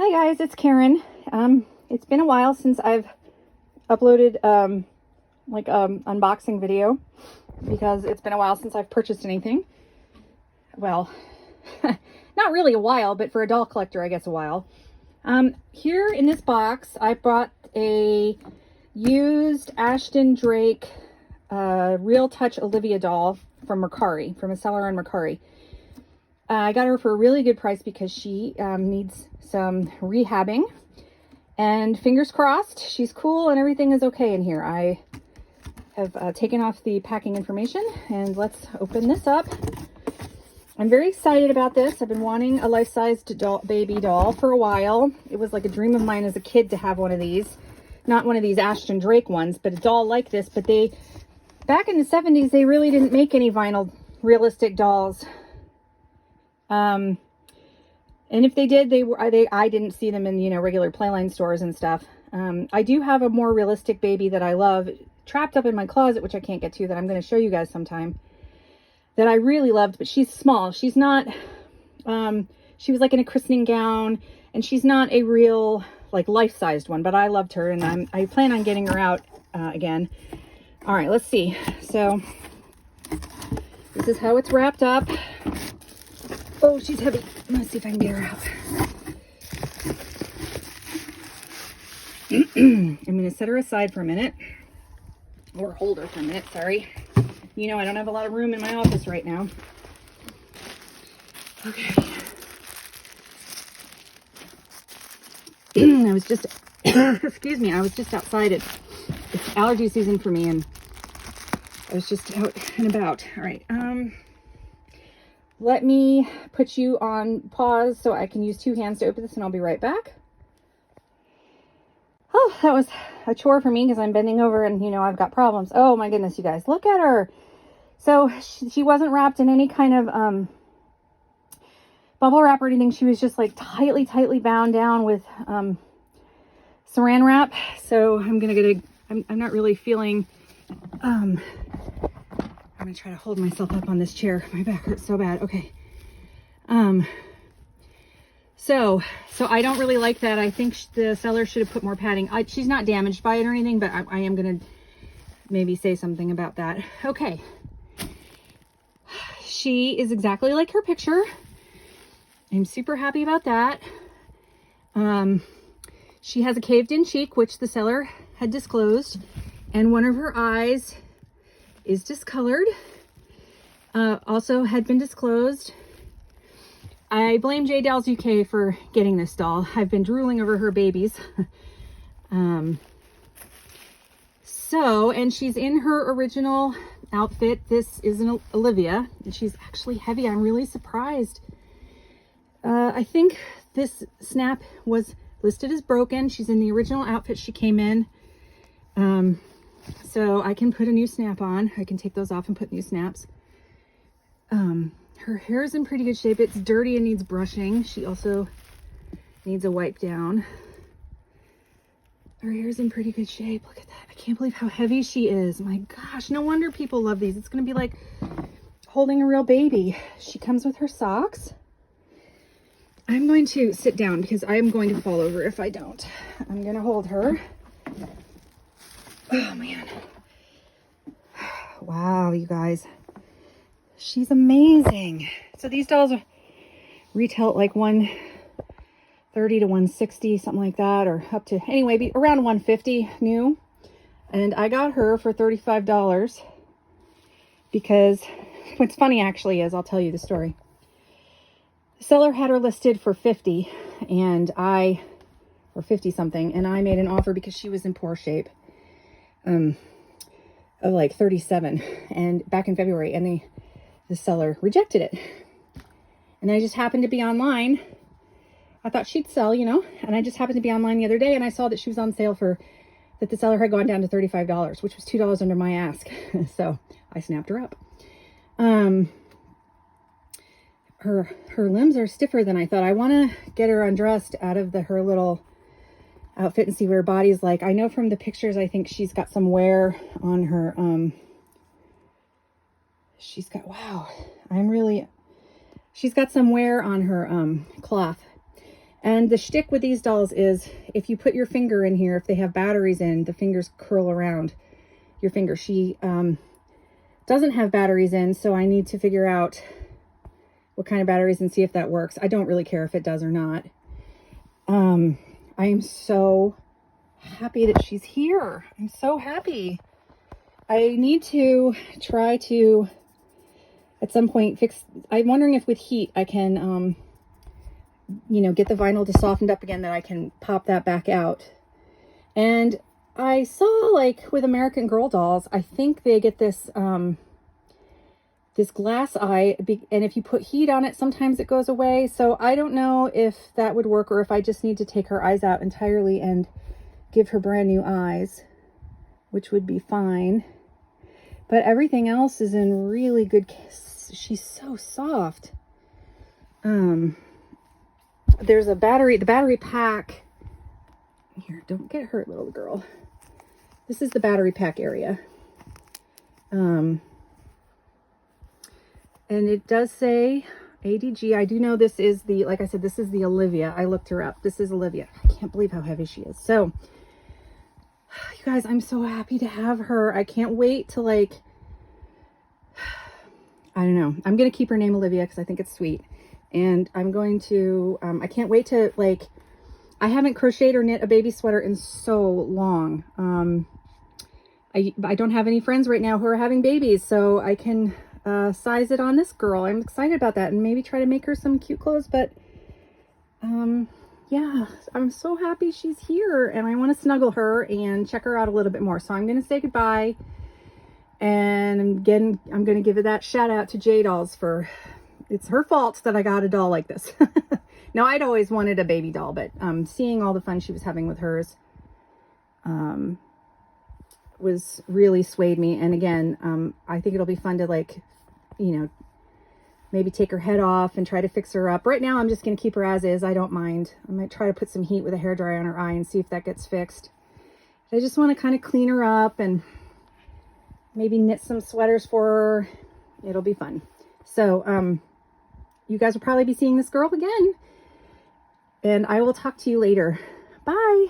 Hi guys, it's Karen. It's been a while since I've uploaded unboxing video because it's been a while since I've purchased anything. Well, not really a while, but for a doll collector, I guess a while. Here in this box, I bought a used Ashton Drake Real Touch Olivia doll from Mercari, from a seller on Mercari. I got her for a really good price because she needs some rehabbing, and fingers crossed she's cool and everything is okay in here. I have taken off the packing information, and let's open this up. I'm very excited about this. I've been wanting a life-sized baby doll for a while. It was like a dream of mine as a kid to have one of these. Not one of these Ashton Drake ones, but a doll like this. But back in the 70s, they really didn't make any vinyl realistic dolls. And if they did, I didn't see them in, regular Playline stores and stuff. I do have a more realistic baby that I love trapped up in my closet, which I can't get to, that I'm going to show you guys sometime, that I really loved, but she's small. She's not, she was like in a christening gown, and she's not a real like life-sized one, but I loved her, and I plan on getting her out again. All right, let's see. So this is how it's wrapped up. Oh, she's heavy. Let's see if I can get her out. I'm going to set her aside for a minute. Or hold her for a minute, sorry. I don't have a lot of room in my office right now. Okay. I was just, excuse me, I was just outside. It's allergy season for me, and I was just out and about. All right. Let me put you on pause so I can use two hands to open this, and I'll be right back. Oh, that was a chore for me because I'm bending over and, I've got problems. Oh my goodness, you guys, look at her. So she wasn't wrapped in any kind of bubble wrap or anything. She was just like tightly bound down with saran wrap. So I'm not really feeling, I'm going to try to hold myself up on this chair. My back hurts so bad. Okay. So I don't really like that. I think the seller should have put more padding. She's not damaged by it or anything, but I am going to maybe say something about that. Okay. She is exactly like her picture. I'm super happy about that. She has a caved in cheek, which the seller had disclosed, and one of her eyes is discolored. Also had been disclosed. I blame J Dolls UK for getting this doll. I've been drooling over her babies. And she's in her original outfit. This is an Olivia, and she's actually heavy. I'm really surprised. I think this snap was listed as broken. She's in the original outfit she came in. So I can put a new snap on. I can take those off and put new snaps. Her hair is in pretty good shape. It's dirty and needs brushing. She also needs a wipe down. Her hair's in pretty good shape. Look at that. I can't believe how heavy she is. My gosh, no wonder people love these. It's going to be like holding a real baby. She comes with her socks. I'm going to sit down because I am going to fall over if I don't. I'm going to hold her. Oh, man. Wow, you guys. She's amazing. So these dolls retail at like $130 to $160, something like that, or up to, anyway, around $150 new. And I got her for $35 because what's funny actually is, I'll tell you the story. The seller had her listed for $50 or 50 something, and I made an offer because she was in poor shape. Of like $37, and back in February, and the seller rejected it. And I just happened to be online. I thought she'd sell, and I just happened to be online the other day, and I saw that she was on sale that the seller had gone down to $35, which was $2 under my ask. So I snapped her up. Her limbs are stiffer than I thought. I want to get her undressed out of her little outfit and see what her body's like. I know from the pictures, I think she's got some wear on her, she's got some wear on her cloth. And the shtick with these dolls is if you put your finger in here, if they have batteries in, the fingers curl around your finger. She doesn't have batteries in, so I need to figure out what kind of batteries and see if that works. I don't really care if it does or not. I am so happy that she's here. I'm so happy. I need to try to, at some point, fix, I'm wondering if with heat I can, you know, get the vinyl to soften up again, that I can pop that back out. And I saw, like, with American Girl dolls, I think they get this, this glass eye, and if you put heat on it, sometimes it goes away. So I don't know if that would work, or if I just need to take her eyes out entirely and give her brand new eyes, which would be fine. But everything else is in really good case. She's so soft. There's a battery, the battery pack. Here, don't get hurt, little girl. This is the battery pack area. And it does say ADG. I do know this is the, like I said, this is the Olivia. I looked her up. This is Olivia. I can't believe how heavy she is. So, you guys, I'm so happy to have her. I can't wait to, like, I don't know. I'm going to keep her name Olivia because I think it's sweet. And I'm going to, I can't wait to, like, I haven't crocheted or knit a baby sweater in so long. I don't have any friends right now who are having babies, so I can size it on this girl. I'm excited about that, and maybe try to make her some cute clothes. But yeah, I'm so happy she's here, and I want to snuggle her and check her out a little bit more. So I'm going to say goodbye, and again, I'm going to give it that shout out to J Dolls for, it's her fault that I got a doll like this. Now, I'd always wanted a baby doll, but seeing all the fun she was having with hers was really swayed me. And again, I think it'll be fun to, like, you know, maybe take her head off and try to fix her up. Right now, I'm just going to keep her as is. I don't mind. I might try to put some heat with a hairdryer on her eye and see if that gets fixed. I just want to kind of clean her up and maybe knit some sweaters for her. It'll be fun. So, you guys will probably be seeing this girl again, and I will talk to you later. Bye.